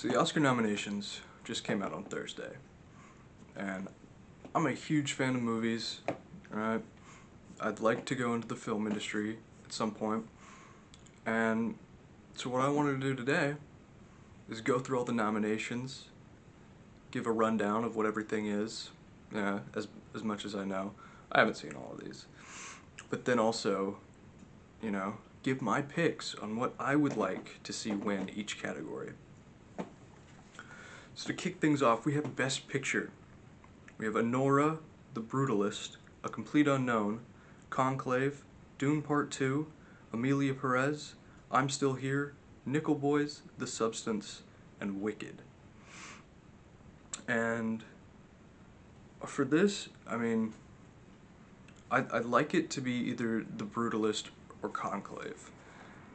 So the Oscar nominations just came out on Thursday, and I'm a huge fan of movies, right? I'd like to go into the film industry at some point, and so what I wanted to do today is go through all the nominations, give a rundown of what everything is, as much as I know. I haven't seen all of these, but then also, give my picks on what I would like to see win each category. So to kick things off, we have Best Picture. We have Anora, The Brutalist, A Complete Unknown, Conclave, Dune Part 2, Amelia Perez, I'm Still Here, Nickel Boys, The Substance, and Wicked. And for this, I'd like it to be either The Brutalist or Conclave.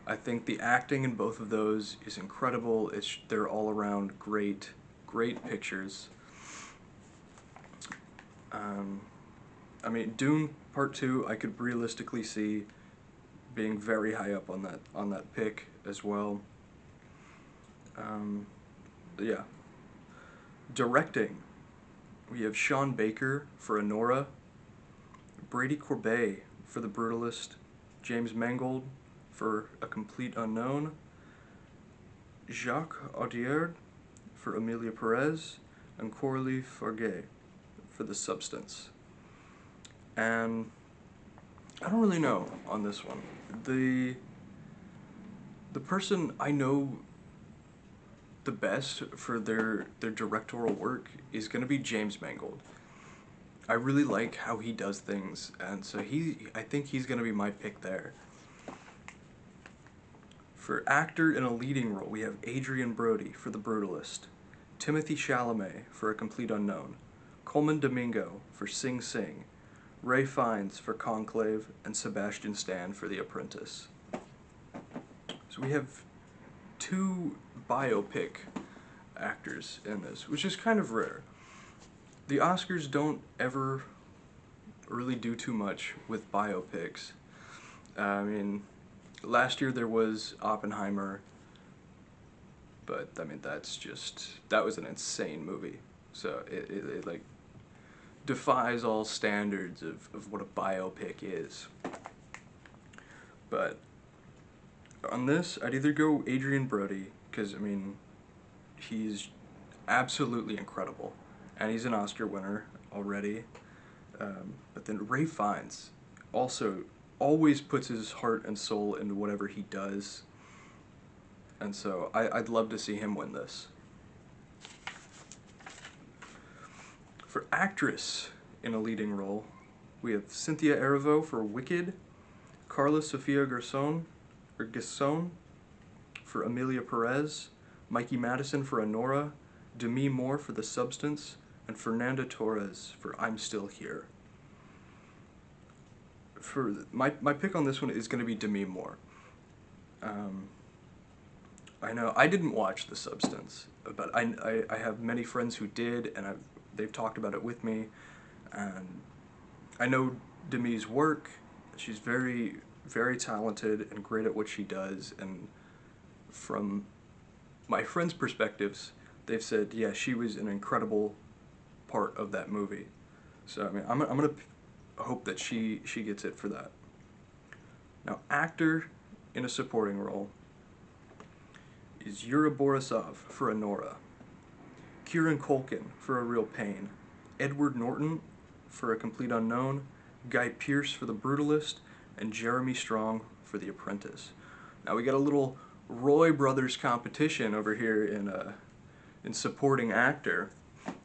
I think the acting in both of those is incredible. They're all around great pictures. Dune Part 2, I could realistically see being very high up on that pick as well. Yeah. Directing, we have Sean Baker for Anora, Brady Corbet for The Brutalist, James Mangold for A Complete Unknown, Jacques Audiard for Amelia Perez, and Coralie Farge for The Substance. And I don't really know on this one. The person I know the best for their directorial work is going to be James Mangold. I really like how he does things, and so I think he's going to be my pick there. For actor in a leading role, we have Adrian Brody for The Brutalist, Timothy Chalamet for A Complete Unknown, Coleman Domingo for Sing Sing, Ray Fiennes for Conclave, and Sebastian Stan for The Apprentice. So we have two biopic actors in this, which is kind of rare. The Oscars don't ever really do too much with biopics. Last year there was Oppenheimer, but that was an insane movie. So it like defies all standards of what a biopic is. But on this, I'd either go Adrian Brody, because he's absolutely incredible, and he's an Oscar winner already. But then Ray Fiennes also always puts his heart and soul into whatever he does, and so I'd love to see him win this. For actress in a leading role, we have Cynthia Erivo for Wicked, Carla Sofia Garçon for Amelia Perez, Mikey Madison for Anora, Demi Moore for The Substance, and Fernanda Torres for I'm Still Here. For my pick on this one is going to be Demi Moore. I know I didn't watch The Substance, but I have many friends who did, and they've talked about it with me, and I know Demi's work. She's very, very talented and great at what she does, and from my friends' perspectives, they've said, yeah, she was an incredible part of that movie. So I'm gonna hope that she gets it for that. Now, actor in a supporting role is Yura Borisov for Anora, Kieran Culkin for A Real Pain, Edward Norton for A Complete Unknown, Guy Pearce for The Brutalist, and Jeremy Strong for The Apprentice. Now we got a little Roy Brothers competition over here in supporting actor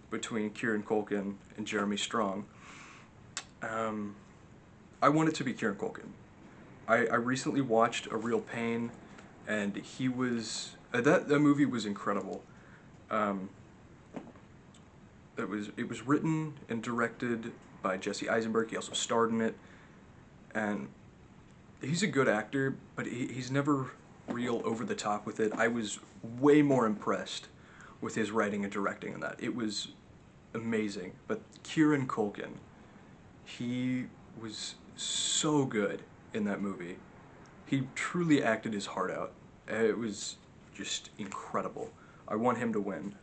between Kieran Culkin and Jeremy Strong. I want it to be Kieran Culkin. I recently watched A Real Pain, and he was that movie was incredible. It was written and directed by Jesse Eisenberg. He also starred in it, and he's a good actor, but he's never real over the top with it. I was way more impressed with his writing and directing in that. It was amazing. But Kieran Culkin, he was so good in that movie. He truly acted his heart out. It was just incredible. I want him to win.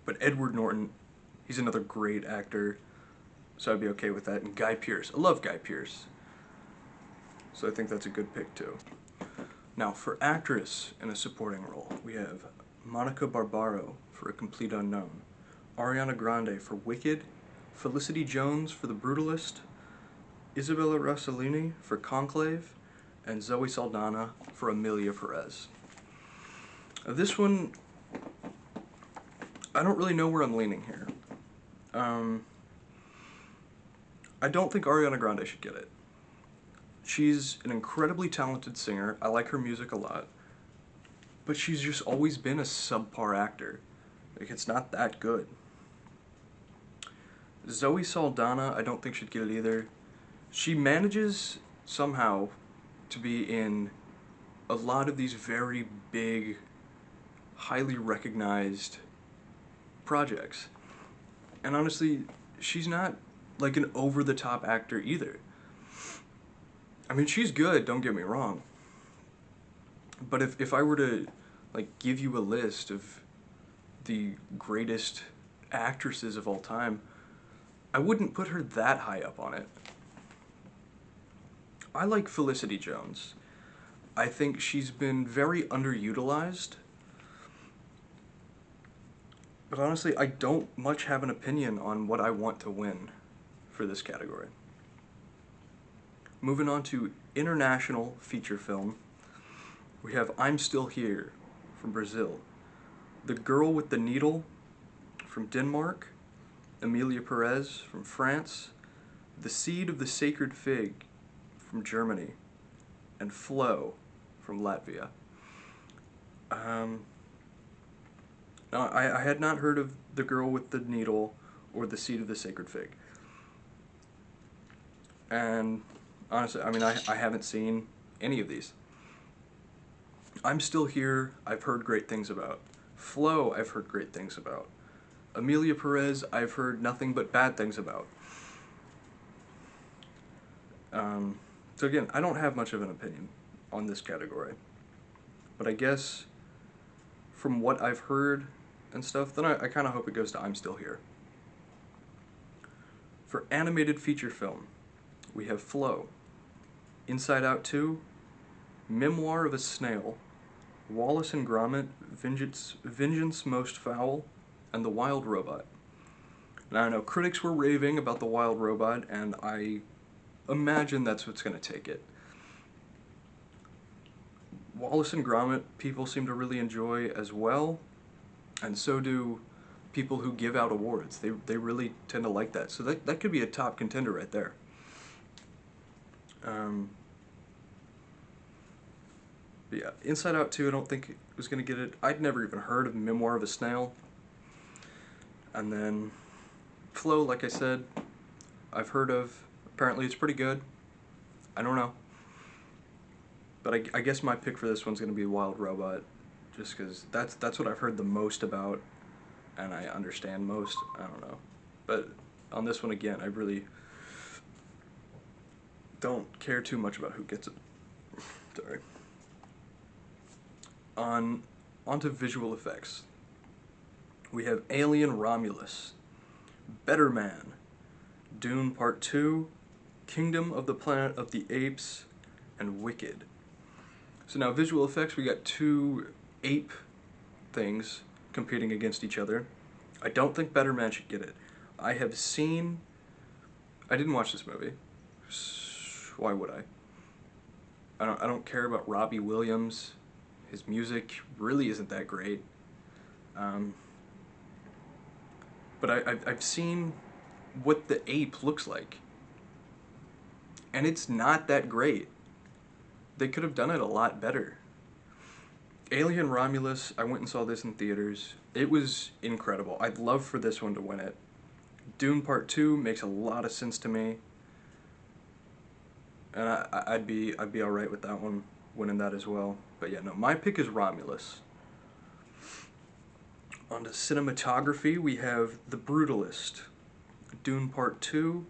But Edward Norton, he's another great actor, so I'd be okay with that. And Guy Pearce, I love Guy Pearce, so I think that's a good pick too. Now, for actress in a supporting role, we have Monica Barbaro for A Complete Unknown, Ariana Grande for Wicked, Felicity Jones for The Brutalist, Isabella Rossellini for Conclave, and Zoe Saldana for Emilia Perez. This one, I don't really know where I'm leaning here. I don't think Ariana Grande should get it. She's an incredibly talented singer. I like her music a lot. But she's just always been a subpar actor. Like, it's not that good. Zoe Saldana, I don't think should get it either. She manages, somehow, to be in a lot of these very big, highly recognized projects. And honestly, she's not like an over-the-top actor either. I mean, she's good, don't get me wrong. But if I were to like give you a list of the greatest actresses of all time, I wouldn't put her that high up on it. I like Felicity Jones. I think she's been very underutilized. But honestly, I don't much have an opinion on what I want to win for this category. Moving on to international feature film, we have I'm Still Here from Brazil, The Girl with the Needle from Denmark, Emilia Perez from France, The Seed of the Sacred Fig from Germany, and Flow from Latvia. Now, I had not heard of The Girl with the Needle or The Seed of the Sacred Fig. And honestly, I mean, I haven't seen any of these. I'm Still Here, I've heard great things about. Flow, I've heard great things about. Emilia Perez, I've heard nothing but bad things about. So again, I don't have much of an opinion on this category. But I guess from what I've heard and stuff, then I kind of hope it goes to I'm Still Here. For animated feature film, we have Flow, Inside Out 2, Memoir of a Snail, Wallace and Gromit, Vengeance Most Foul, and The Wild Robot. Now I know critics were raving about The Wild Robot, and I imagine that's what's going to take it. Wallace and Gromit people seem to really enjoy as well, and so do people who give out awards. They really tend to like that, so that could be a top contender right there. But yeah, Inside Out 2, I don't think it was going to get it. I'd never even heard of Memoir of a Snail. And then Flow, like I said, I've heard of. Apparently it's pretty good. I don't know. But I guess my pick for this one's going to be Wild Robot, just because that's what I've heard the most about, and I understand most. I don't know. But on this one, again, I really don't care too much about who gets it. Sorry. Onto visual effects. We have Alien Romulus, Better Man, Dune Part 2, Kingdom of the Planet of the Apes, and Wicked. So now visual effects, we got two ape things competing against each other. I don't think Better Man should get it. I didn't watch this movie. Why would I? I don't care about Robbie Williams. His music really isn't that great. But I've seen what the ape looks like, and it's not that great. They could have done it a lot better. Alien Romulus, I went and saw this in theaters. It was incredible. I'd love for this one to win it. Dune Part 2 makes a lot of sense to me, and I'd be alright with that one winning that as well. But yeah, no, my pick is Romulus. On to cinematography, we have The Brutalist, Dune Part 2,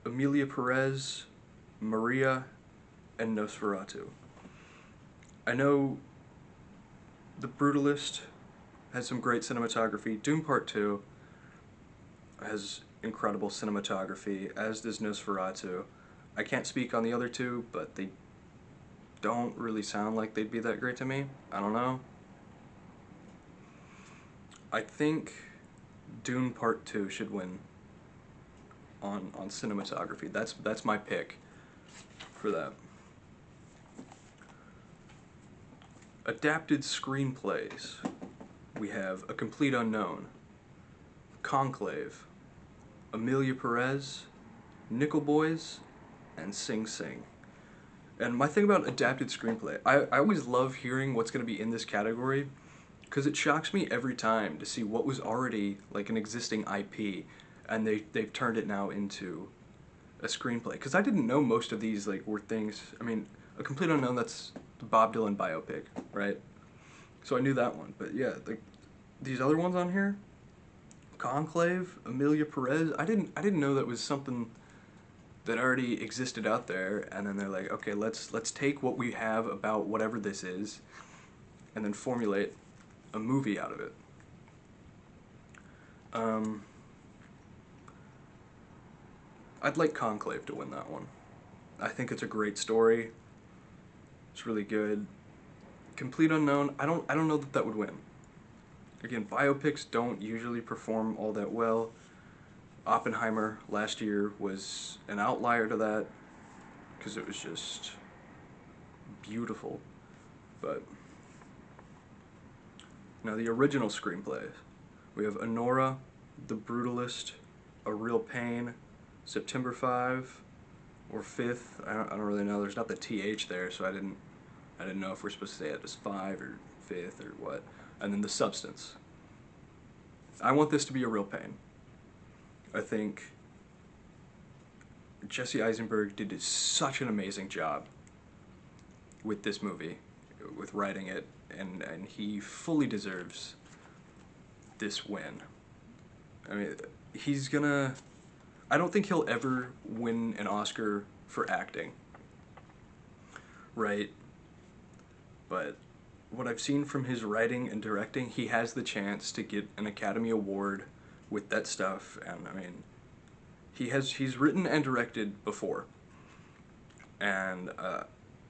Emilia Perez, Maria, and Nosferatu. I know The Brutalist has some great cinematography. Doom Part 2 has incredible cinematography, as does Nosferatu. I can't speak on the other two, but they don't really sound like they'd be that great to me. I don't know. I think Dune Part 2 should win on cinematography. That's my pick for that. Adapted screenplays. We have A Complete Unknown, Conclave, Amelia Perez, Nickel Boys, and Sing Sing. And my thing about adapted screenplay, I always love hearing what's going to be in this category, because it shocks me every time to see what was already like an existing IP, and they've turned it now into a screenplay. Because I didn't know most of these like were things. I mean, A Complete Unknown, that's the Bob Dylan biopic, right? So I knew that one. But yeah, like these other ones on here, Conclave, Amelia Perez, I didn't know that was something that already existed out there. And then they're like, okay, let's take what we have about whatever this is, and then formulate a movie out of it. I'd like Conclave to win that one. I think it's a great story. It's really good. Complete Unknown, I don't know that would win. Again, biopics don't usually perform all that well. Oppenheimer last year was an outlier to that, because it was just beautiful. But now the original screenplays, we have Anora, The Brutalist, A Real Pain, September 5, or 5th. I don't really know. There's not the TH there, so I didn't know if we're supposed to say it as 5 or 5th or what. And then The Substance. I want this to be A Real Pain. I think Jesse Eisenberg did such an amazing job with this movie, with writing it, and he fully deserves this win. I mean, he's gonna... I don't think he'll ever win an Oscar for acting, right? But what I've seen from his writing and directing, he has the chance to get an Academy Award with that stuff. And I mean, he's written and directed before, and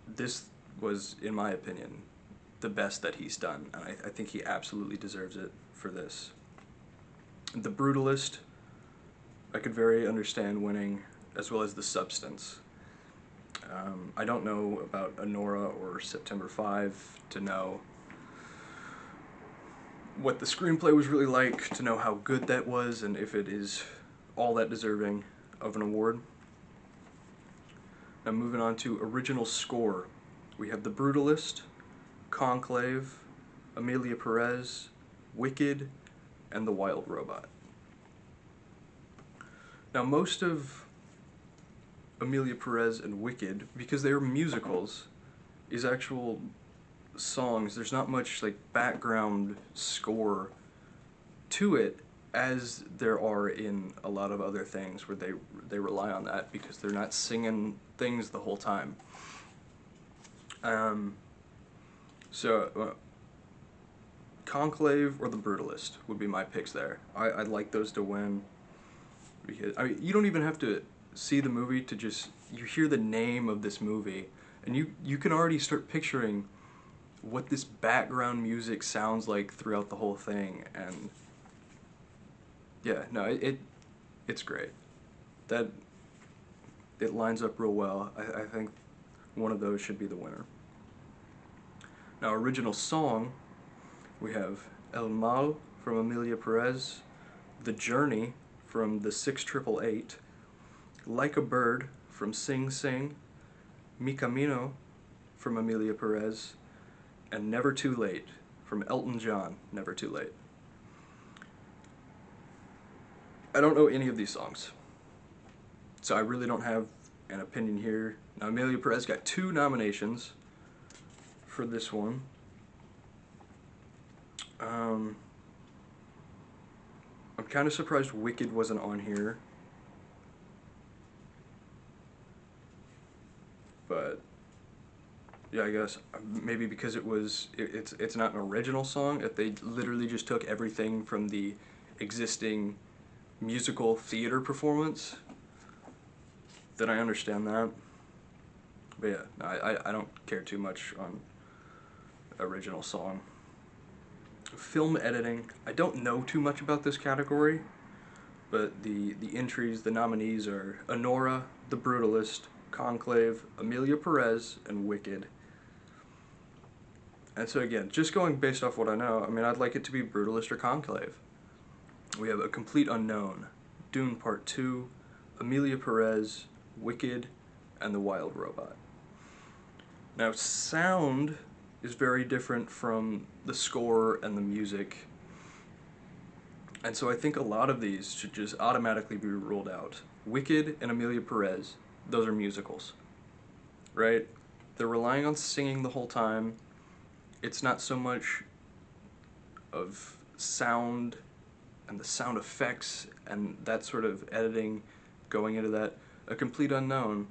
this was, in my opinion, the best that he's done, and I think he absolutely deserves it for this. The Brutalist, I could very understand winning, as well as The Substance. I don't know about Anora or September 5 to know what the screenplay was really like, to know how good that was, and if it is all that deserving of an award. Now moving on to original score. We have The Brutalist, Conclave, Amelia Perez, Wicked, and The Wild Robot. Now most of Amelia Perez and Wicked, because they are musicals, is actual songs. There's not much like background score to it, as there are in a lot of other things where they rely on that, because they're not singing things the whole time. Conclave or The Brutalist would be my picks there. I'd like those to win, because I mean, you don't even have to see the movie to just, you hear the name of this movie and you can already start picturing what this background music sounds like throughout the whole thing. And yeah, no, it's great. That it lines up real well. I think one of those should be the winner. Now original song, we have El Mal from Amelia Perez, The Journey from the 688, Like a Bird from Sing Sing, Mi Camino from Amelia Perez, and Never Too Late from Elton John, Never Too Late. I don't know any of these songs, so I really don't have an opinion here. Now Amelia Perez got 2 nominations for this one. I'm kind of surprised Wicked wasn't on here, but yeah, I guess. Maybe because it's not an original song. If they literally just took everything from the existing musical theater performance, then I understand that. But yeah, no, I don't care too much on original song. Film editing. I don't know too much about this category, but the entries, the nominees are Anora, The Brutalist, Conclave, Amelia Perez, and Wicked. And so again, just going based off what I know, I mean, I'd like it to be Brutalist or Conclave. We have A Complete Unknown, Dune Part 2, Amelia Perez, Wicked, and The Wild Robot. Now, sound is very different from the score and the music, and so I think a lot of these should just automatically be ruled out. Wicked and Amelia Perez, those are musicals, right? They're relying on singing the whole time. It's not so much of sound and the sound effects and that sort of editing going into that. A Complete Unknown,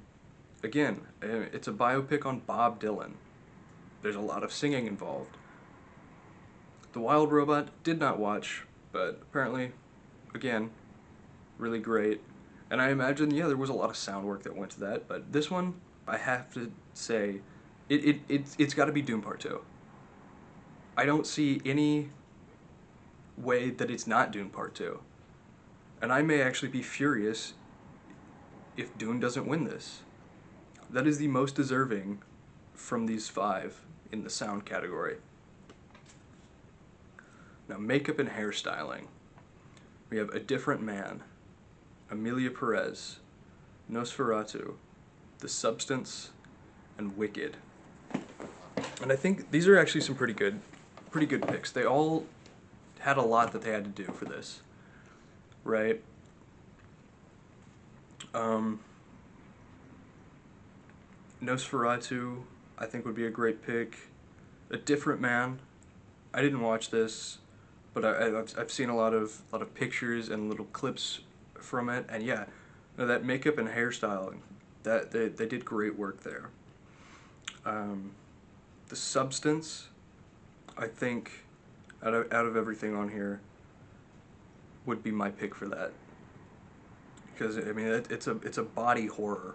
again, it's a biopic on Bob Dylan. There's a lot of singing involved. The Wild Robot, did not watch, but apparently, again, really great. And I imagine, yeah, there was a lot of sound work that went to that, but this one, I have to say, it's got to be Dune Part 2. I don't see any way that it's not Dune Part 2. And I may actually be furious if Dune doesn't win this. That is the most deserving from these 5 in the sound category. Now, makeup and hairstyling. We have A Different Man, Amelia Perez, Nosferatu, The Substance, and Wicked. And I think these are actually some pretty good picks. They all had a lot that they had to do for this, right? Nosferatu, I think, would be a great pick. A Different Man. I didn't watch this, but I've seen a lot of pictures and little clips from it, and yeah, that makeup and hairstyling, that they did great work there. The Substance, I think, out of everything on here, would be my pick for that. Because I mean, it's a body horror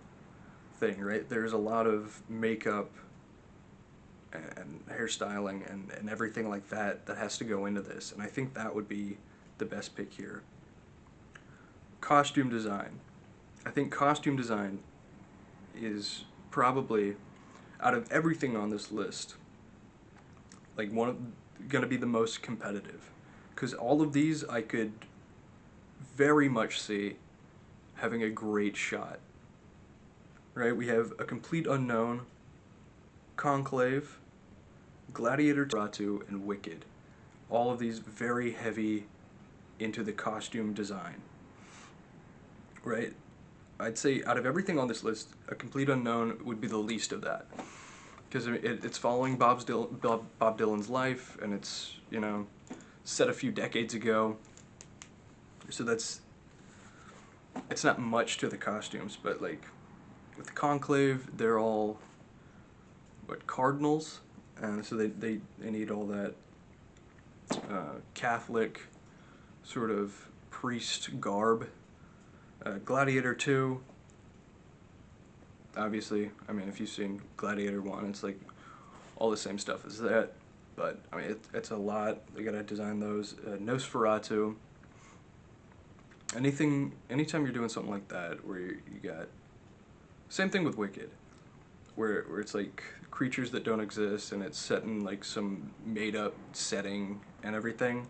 thing, right? There's a lot of makeup and hairstyling and everything like that has to go into this, and I think that would be the best pick here. Costume design. I think costume design is probably, out of everything on this list, like gonna be the most competitive, because all of these I could very much see having a great shot. Right? We have A Complete Unknown, Conclave, Gladiator, Ratu, and Wicked. All of these very heavy into the costume design. Right? I'd say out of everything on this list, A Complete Unknown would be the least of that. Because it's following Bob Dylan's life, and it's, you know, set a few decades ago. So it's not much to the costumes, but like with Conclave, they're all cardinals, and so they need all that Catholic sort of priest garb. Gladiator 2, obviously, I mean, if you've seen Gladiator 1, it's like all the same stuff as that, but I mean, it's a lot. They gotta design those. Nosferatu. Anytime you're doing something like that, where you got, same thing with Wicked, where it's like creatures that don't exist, and it's set in like some made-up setting and everything.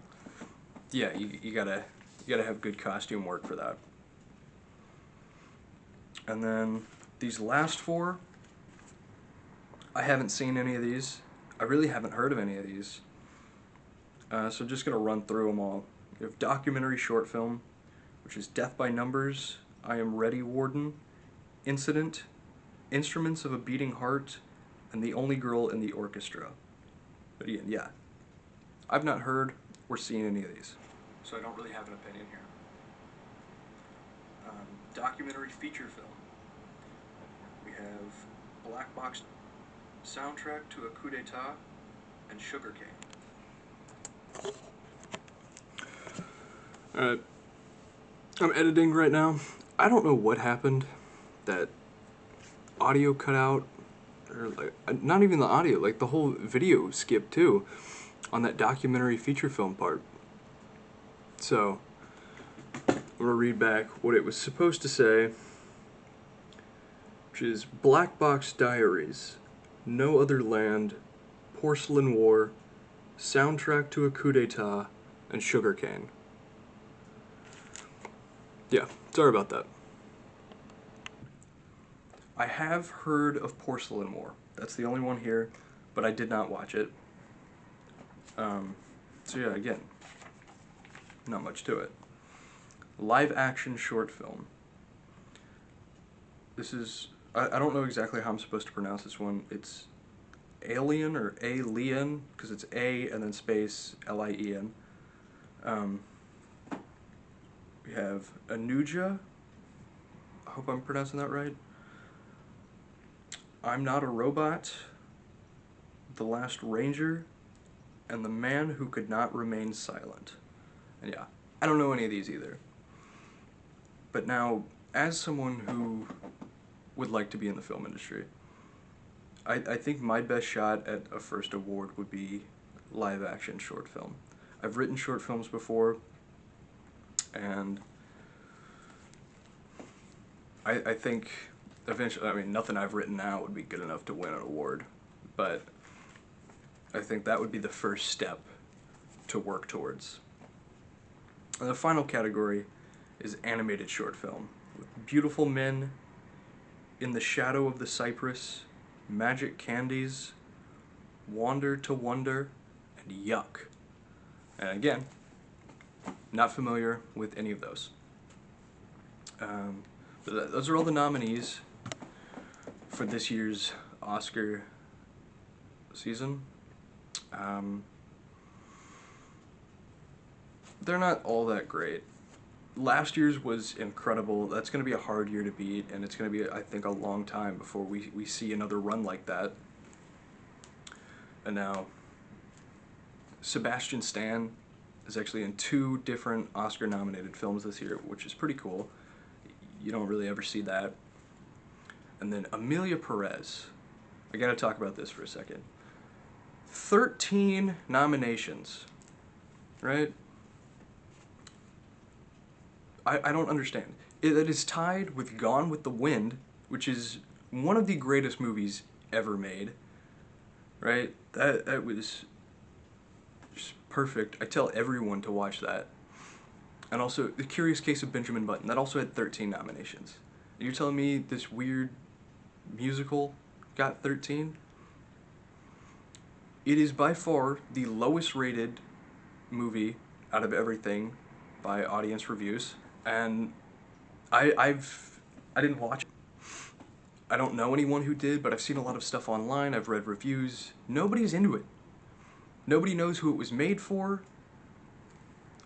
Yeah, you gotta have good costume work for that. And then these last 4, I haven't seen any of these. I really haven't heard of any of these. So I'm just gonna run through them all. We have documentary short film, which is Death by Numbers, I Am Ready, Warden, Incident, Instruments of a Beating Heart, and The Only Girl in the Orchestra. But again, yeah, I've not heard or seen any of these, so I don't really have an opinion here. Documentary feature film. We have Black Box Soundtrack to a Coup d'etat, and Sugarcane. Alright. I'm editing right now. I don't know what happened. That audio cut out. Or like, not even the audio, like the whole video skipped too. On that documentary feature film part. So, I'm going to read back what it was supposed to say. Which is Black Box Diaries, No Other Land, Porcelain War, Soundtrack to a Coup d'etat, and Sugarcane. Yeah, sorry about that. I have heard of Porcelain War. That's the only one here, but I did not watch it. So yeah, again, not much to it. Live action short film. This is, I don't know exactly how I'm supposed to pronounce this one. It's Alien or Alien, because it's A and then space L-I-E-N. We have Anuja. I hope I'm pronouncing that right. I'm Not a Robot, The Last Ranger, and The Man Who Could Not Remain Silent. And yeah, I don't know any of these either. But now, as someone who would like to be in the film industry, I think my best shot at a first award would be live action short film. I've written short films before, and I think eventually, I mean, nothing I've written now would be good enough to win an award, but I think that would be the first step to work towards. And the final category is animated short film, with beautiful men, In the Shadow of the Cypress, Magic Candies, Wander to Wonder, and Yuck. And again, not familiar with any of those. But those are all the nominees for this year's Oscar season. They're not all that great. Last year's was incredible. That's going to be a hard year to beat, and it's going to be, I think, a long time before we see another run like that. And now, Sebastian Stan is actually in 2 different Oscar-nominated films this year, which is pretty cool. You don't really ever see that. And then Amelia Perez. I gotta talk about this for a second. 13 nominations, right? I don't understand. It is tied with Gone with the Wind, which is one of the greatest movies ever made, right? That was just perfect. I tell everyone to watch that. And also, The Curious Case of Benjamin Button, that also had 13 nominations. You're telling me this weird musical got 13? It is by far the lowest rated movie out of everything by audience reviews, and I didn't watch it. I don't know anyone who did, but I've seen a lot of stuff online, I've read reviews. Nobody's into it. Nobody knows who it was made for,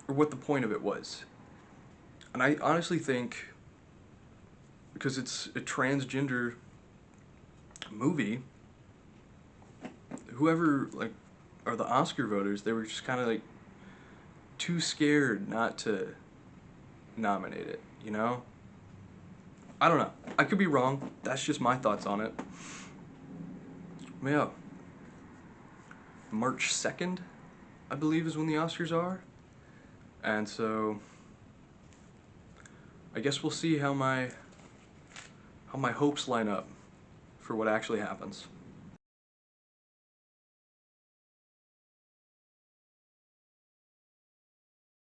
or what the point of it was. And I honestly think, because it's a transgender movie, whoever, like, are the Oscar voters, they were just kind of, like, too scared not to nominate it, you know? I don't know. I could be wrong. That's just my thoughts on it. But yeah. March 2nd, I believe, is when the Oscars are. And so, I guess we'll see how my hopes line up for what actually happens.